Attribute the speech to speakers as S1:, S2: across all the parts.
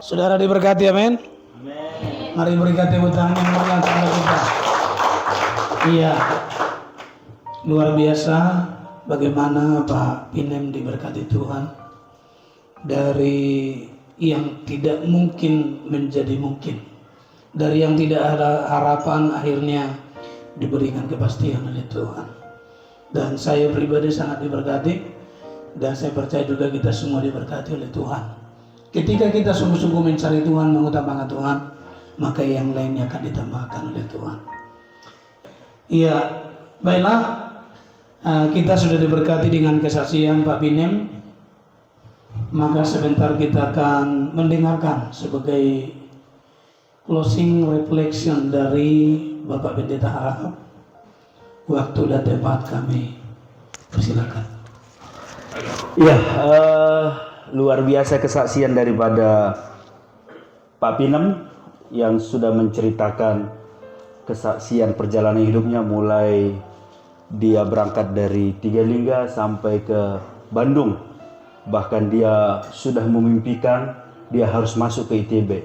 S1: Saudara diberkati, amin. Mari berikan tepuk tangan yang meriah kepada kita. Iya, luar biasa bagaimana Pak Pinem diberkati Tuhan. Dari yang tidak mungkin menjadi mungkin, dari yang tidak ada harapan akhirnya diberikan kepastian oleh Tuhan. Dan saya pribadi sangat diberkati, dan saya percaya juga kita semua diberkati oleh Tuhan. Ketika kita sungguh-sungguh mencari Tuhan, mengutamakan Tuhan, maka yang lainnya akan ditambahkan oleh Tuhan. Iya, baiklah, kita sudah diberkati dengan kesaksian Pak Pinem. Maka sebentar kita akan mendengarkan sebagai closing reflection dari Bapak Pendeta Harahap. Waktu dan tempat kami persilakan.
S2: Ya, luar biasa kesaksian daripada Pak Pinem yang sudah menceritakan kesaksian perjalanan hidupnya, mulai dia berangkat dari Tigalingga sampai ke Bandung. Bahkan dia sudah memimpikan dia harus masuk ke ITB.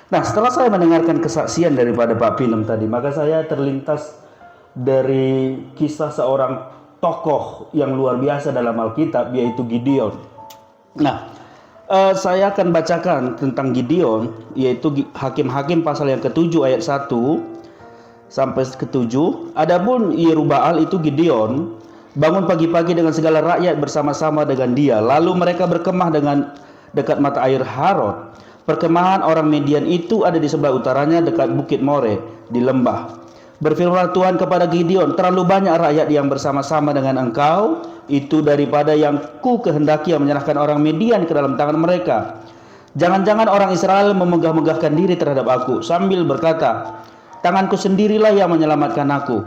S2: Nah, setelah saya mendengarkan kesaksian daripada Pak Pinem tadi, maka saya terlintas dari kisah seorang tokoh yang luar biasa dalam Alkitab, yaitu Gideon. Nah, saya akan bacakan tentang Gideon, yaitu Hakim-Hakim pasal yang ke-7 ayat 1 sampai ke-7. Adapun Yerubbaal itu Gideon bangun pagi-pagi dengan segala rakyat bersama-sama dengan dia. Lalu mereka berkemah dengan dekat mata air Harod. Perkemahan orang Midian itu ada di sebelah utaranya dekat Bukit More di lembah. Berfirmanlah Tuhan kepada Gideon, terlalu banyak rakyat yang bersama-sama dengan engkau itu daripada yang ku kehendaki yang menyerahkan orang Midian ke dalam tangan mereka. Jangan-jangan orang Israel memegah-megahkan diri terhadap aku sambil berkata, tanganku sendirilah yang menyelamatkan aku.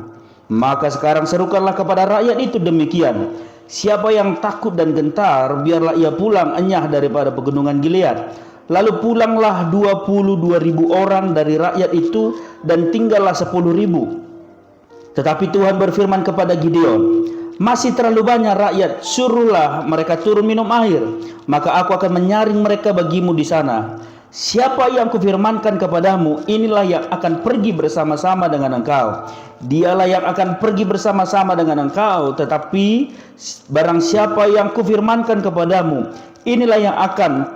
S2: Maka sekarang serukanlah kepada rakyat itu demikian, siapa yang takut dan gentar, biarlah ia pulang enyah daripada pegunungan Gilead. Lalu pulanglah 22.000 orang dari rakyat itu dan tinggallah 10.000. Tetapi Tuhan berfirman kepada Gideon, masih terlalu banyak rakyat, suruhlah mereka turun minum air, maka aku akan menyaring mereka bagimu di sana. Siapa yang kufirmankan kepadamu, inilah yang akan pergi bersama-sama dengan engkau. Dialah yang akan pergi bersama-sama dengan engkau. Tetapi barang siapa yang kufirmankan kepadamu, inilah yang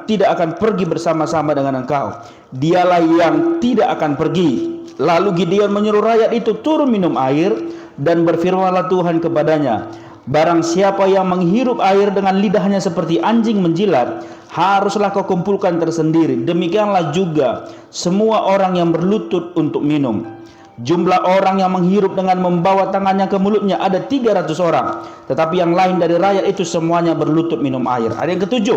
S2: tidak akan pergi bersama-sama dengan engkau. Dialah yang tidak akan pergi. Lalu Gideon menyuruh rakyat itu turun minum air, dan berfirmanlah Tuhan kepadanya, barang siapa yang menghirup air dengan lidahnya seperti anjing menjilat, haruslah kau kumpulkan tersendiri. Demikianlah juga semua orang yang berlutut untuk minum. Jumlah orang yang menghirup dengan membawa tangannya ke mulutnya ada 300 orang. Tetapi yang lain dari rakyat itu semuanya berlutut minum air. Ayat yang ke-7.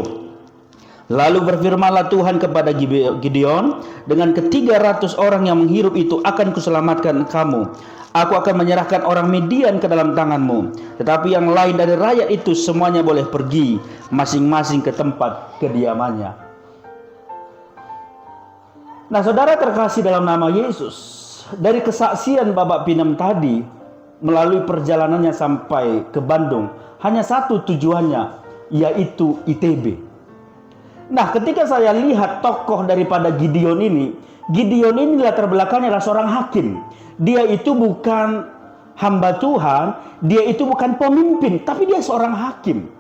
S2: Lalu berfirmanlah Tuhan kepada Gideon, dengan ke-300 orang yang menghirup itu akan kuselamatkan kamu. Aku akan menyerahkan orang Midian ke dalam tanganmu. Tetapi yang lain dari rakyat itu semuanya boleh pergi masing-masing ke tempat kediamannya. Nah, saudara terkasih dalam nama Yesus, dari kesaksian Bapak Pinem tadi, melalui perjalanannya sampai ke Bandung, hanya satu tujuannya, yaitu ITB. Nah, ketika saya lihat tokoh daripada Gideon ini latar belakangnya adalah seorang hakim. Dia itu bukan hamba Tuhan, dia itu bukan pemimpin, tapi dia seorang hakim.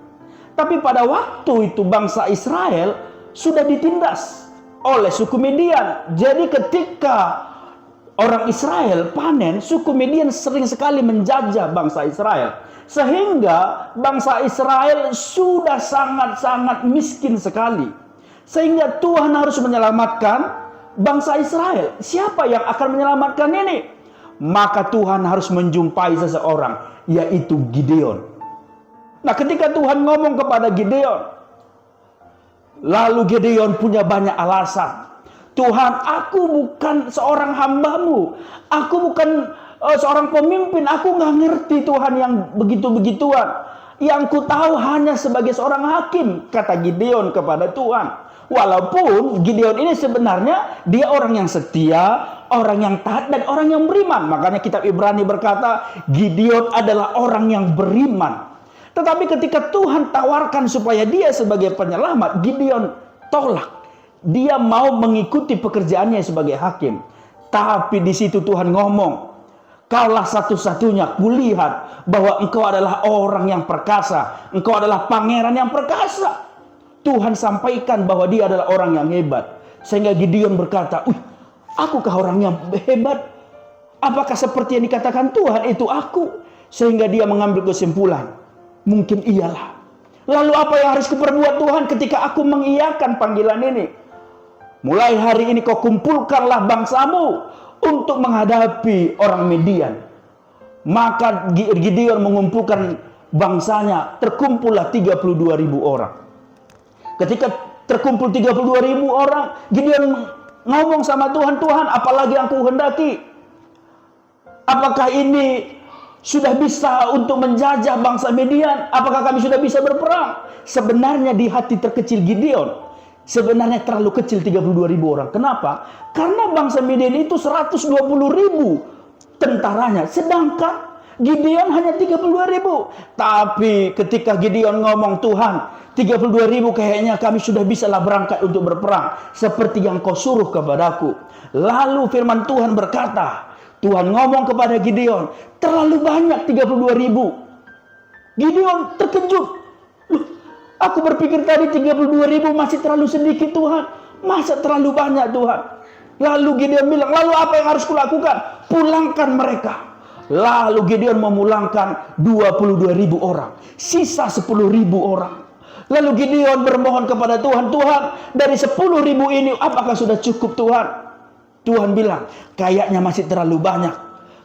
S2: Tapi pada waktu itu bangsa Israel sudah ditindas oleh suku Midian. Jadi ketika orang Israel panen, suku Midian sering sekali menjajah bangsa Israel. Sehingga bangsa Israel sudah sangat-sangat miskin sekali. Sehingga Tuhan harus menyelamatkan bangsa Israel. Siapa yang akan menyelamatkan ini? Maka Tuhan harus menjumpai seseorang, yaitu Gideon. Nah, ketika Tuhan ngomong kepada Gideon, lalu Gideon punya banyak alasan. Tuhan, aku bukan seorang hambamu, aku bukan seorang pemimpin, aku nggak ngerti Tuhan yang begitu-begituan. Yang ku tahu hanya sebagai seorang hakim, kata Gideon kepada Tuhan. Walaupun Gideon ini sebenarnya dia orang yang setia, orang yang taat, dan orang yang beriman. Makanya kitab Ibrani berkata Gideon adalah orang yang beriman. Tetapi ketika Tuhan tawarkan supaya dia sebagai penyelamat, Gideon tolak. Dia mau mengikuti pekerjaannya sebagai hakim. Tapi di situ Tuhan ngomong, kaulah satu-satunya kulihat bahwa engkau adalah orang yang perkasa. Engkau adalah pangeran yang perkasa. Tuhan sampaikan bahwa dia adalah orang yang hebat. Sehingga Gideon berkata, akukah orang yang hebat? Apakah seperti yang dikatakan Tuhan itu aku? Sehingga dia mengambil kesimpulan, mungkin iyalah. Lalu apa yang harus kuperbuat Tuhan ketika aku mengiyakan panggilan ini? Mulai hari ini kau kumpulkanlah bangsamu untuk menghadapi orang Midian. Maka Gideon mengumpulkan bangsanya, terkumpullah 32.000 orang. Ketika terkumpul 32.000 orang, Gideon ngomong sama Tuhan, Tuhan, apalagi yang kuhendaki? Apakah ini sudah bisa untuk menjajah bangsa Midian? Apakah kami sudah bisa berperang? Sebenarnya di hati terkecil Gideon, sebenarnya terlalu kecil 32.000 orang. Kenapa? Karena bangsa Midian itu 120.000 tentaranya, sedangkan Gideon hanya 32.000. Tapi ketika Gideon ngomong, Tuhan, 32.000 kayaknya kami sudah bisa lah berangkat untuk berperang seperti yang kau suruh kepadaku. Lalu firman Tuhan berkata, Tuhan ngomong kepada Gideon, terlalu banyak 32.000. Gideon terkejut. Aku berpikir tadi 32.000 masih terlalu sedikit Tuhan. Masa terlalu banyak Tuhan? Lalu Gideon bilang, lalu apa yang harus kulakukan? Pulangkan mereka. Lalu Gideon memulangkan 22.000 orang. Sisa 10.000 orang. Lalu Gideon bermohon kepada Tuhan, Tuhan, dari 10.000 ini apakah sudah cukup Tuhan? Tuhan bilang, kayaknya masih terlalu banyak.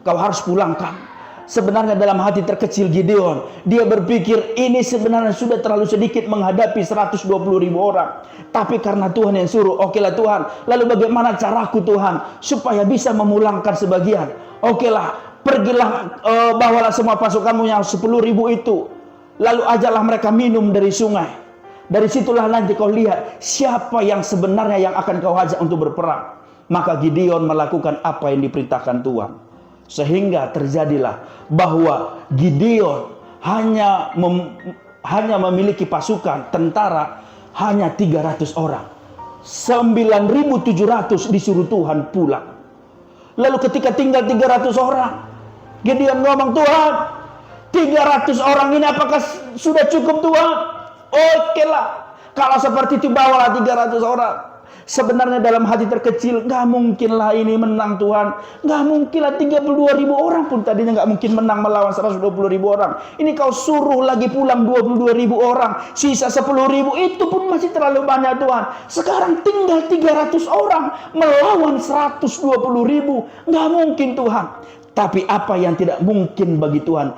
S2: Kau harus pulangkan. Sebenarnya dalam hati terkecil Gideon, dia berpikir ini sebenarnya sudah terlalu sedikit menghadapi 120.000 orang. Tapi karena Tuhan yang suruh, okelah Tuhan. Lalu bagaimana caraku Tuhan supaya bisa memulangkan sebagian? Okelah, pergilah, bawalah semua pasukanmu yang 10.000 itu. Lalu ajaklah mereka minum dari sungai. Dari situlah nanti kau lihat siapa yang sebenarnya yang akan kau ajak untuk berperang. Maka Gideon melakukan apa yang diperintahkan Tuhan. Sehingga terjadilah bahwa Gideon hanya memiliki pasukan tentara hanya 300 orang. 9.700 disuruh Tuhan pulang. Lalu ketika tinggal 300 orang, Gideon ngomong, Tuhan, 300 orang ini apakah sudah cukup Tuhan? Oke lah, kalau seperti itu bawalah 300 orang. Sebenarnya dalam hati terkecil, gak mungkinlah ini menang Tuhan. Gak mungkinlah 32.000 orang pun tadinya gak mungkin menang melawan 120.000 orang. Ini kau suruh lagi pulang 22.000 orang. Sisa 10.000 itu pun masih terlalu banyak Tuhan. Sekarang tinggal 300 orang melawan 120.000. Gak mungkin Tuhan. Tapi apa yang tidak mungkin bagi Tuhan,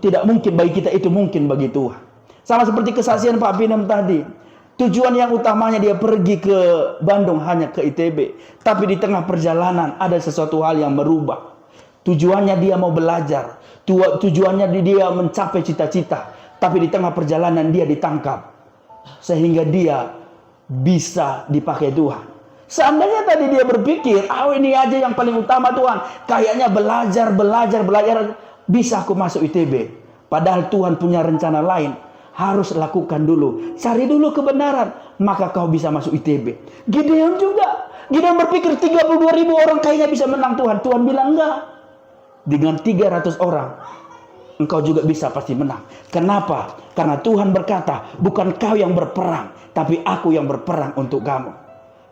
S2: tidak mungkin bagi kita, itu mungkin bagi Tuhan. Sama seperti kesaksian Pak Pinem tadi. Tujuan yang utamanya dia pergi ke Bandung hanya ke ITB. Tapi di tengah perjalanan ada sesuatu hal yang merubah. Tujuannya dia mau belajar. Tujuannya dia mencapai cita-cita. Tapi di tengah perjalanan dia ditangkap. Sehingga dia bisa dipakai Tuhan. Seandainya tadi dia berpikir, ini aja yang paling utama Tuhan. Kayaknya belajar. Bisa aku masuk ITB. Padahal Tuhan punya rencana lain. Harus lakukan dulu. Cari dulu kebenaran. Maka kau bisa masuk ITB. Gideon juga. Gideon berpikir 32.000 orang kayaknya bisa menang Tuhan. Tuhan bilang enggak. Dengan 300 orang. Engkau juga bisa pasti menang. Kenapa? Karena Tuhan berkata, bukan kau yang berperang. Tapi aku yang berperang untuk kamu.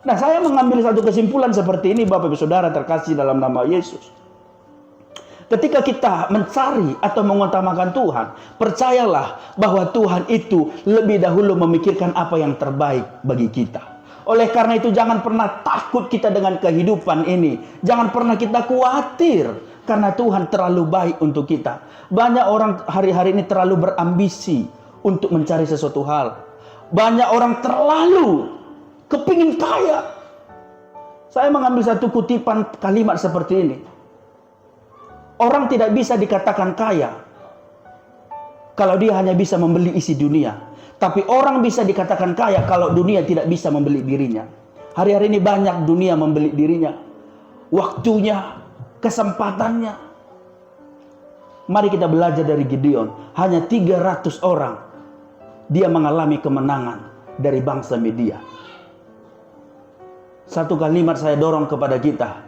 S2: Nah, saya mengambil satu kesimpulan seperti ini Bapak Ibu Saudara terkasih dalam nama Yesus. Ketika kita mencari atau mengutamakan Tuhan, percayalah bahwa Tuhan itu lebih dahulu memikirkan apa yang terbaik bagi kita. Oleh karena itu jangan pernah takut kita dengan kehidupan ini. Jangan pernah kita khawatir karena Tuhan terlalu baik untuk kita. Banyak orang hari-hari ini terlalu berambisi untuk mencari sesuatu hal. Banyak orang terlalu kepingin kaya. Saya mengambil satu kutipan kalimat seperti ini. Orang tidak bisa dikatakan kaya kalau dia hanya bisa membeli isi dunia. Tapi orang bisa dikatakan kaya kalau dunia tidak bisa membeli dirinya. Hari-hari ini banyak dunia membeli dirinya. Waktunya, kesempatannya. Mari kita belajar dari Gideon. Hanya 300 orang dia mengalami kemenangan dari bangsa Midian. Satu kalimat saya dorong kepada kita.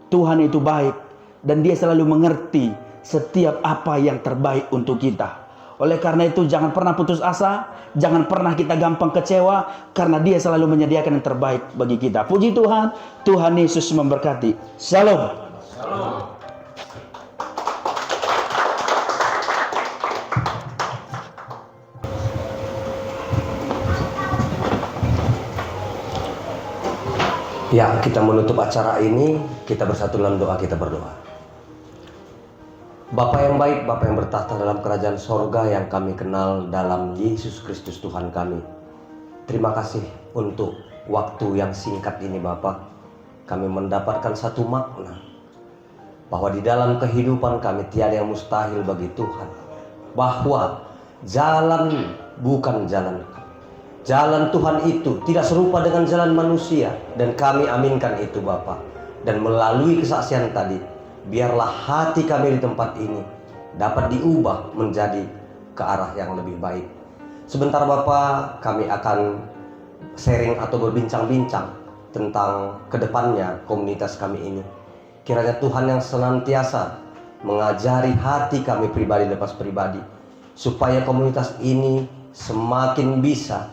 S2: Tuhan itu baik dan Dia selalu mengerti setiap apa yang terbaik untuk kita. Oleh karena itu jangan pernah putus asa, jangan pernah kita gampang kecewa, karena Dia selalu menyediakan yang terbaik bagi kita. Puji Tuhan, Tuhan Yesus memberkati. Shalom.
S3: Ya, kita menutup acara ini, kita bersatu dalam doa, kita berdoa. Bapa yang baik, Bapa yang bertahta dalam kerajaan sorga yang kami kenal dalam Yesus Kristus Tuhan kami. Terima kasih untuk waktu yang singkat ini Bapa. Kami mendapatkan satu makna, bahwa di dalam kehidupan kami tiada yang mustahil bagi Tuhan. Bahwa jalan bukan jalan kami. Jalan Tuhan itu tidak serupa dengan jalan manusia. Dan kami aminkan itu Bapa. Dan melalui kesaksian tadi, biarlah hati kami di tempat ini dapat diubah menjadi ke arah yang lebih baik. Sebentar Bapak, kami akan sharing atau berbincang-bincang tentang kedepannya komunitas kami ini. Kiranya Tuhan yang senantiasa mengajari hati kami pribadi lepas pribadi, supaya komunitas ini semakin bisa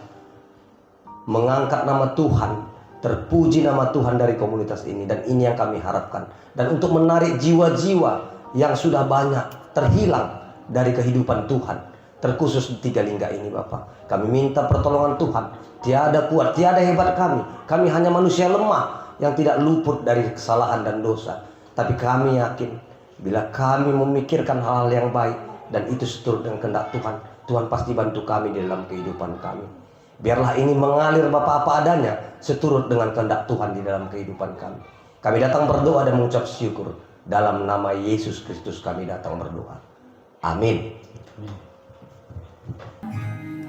S3: mengangkat nama Tuhan, terpuji nama Tuhan dari komunitas ini. Dan ini yang kami harapkan. Dan untuk menarik jiwa-jiwa yang sudah banyak terhilang dari kehidupan Tuhan, terkhusus di Tiga Lingga ini Bapak, kami minta pertolongan Tuhan. Tiada kuat, tiada hebat kami. Kami hanya manusia lemah yang tidak luput dari kesalahan dan dosa. Tapi kami yakin, bila kami memikirkan hal-hal yang baik dan itu seturut dengan kehendak Tuhan, Tuhan pasti bantu kami di dalam kehidupan kami. Biarlah ini mengalir Bapak apa adanya, seturut dengan kehendak Tuhan di dalam kehidupan kami. Kami datang berdoa dan mengucap syukur. Dalam nama Yesus Kristus kami datang berdoa. Amin.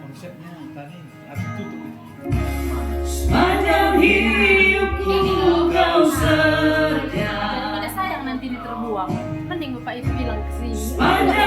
S1: Konsepnya tadi harus tutup.
S4: Sepanjang hidupku kau setia.
S5: Daripada sayang nanti diterbuang, mending Bapak itu bilang ke sini.
S4: Sepanjang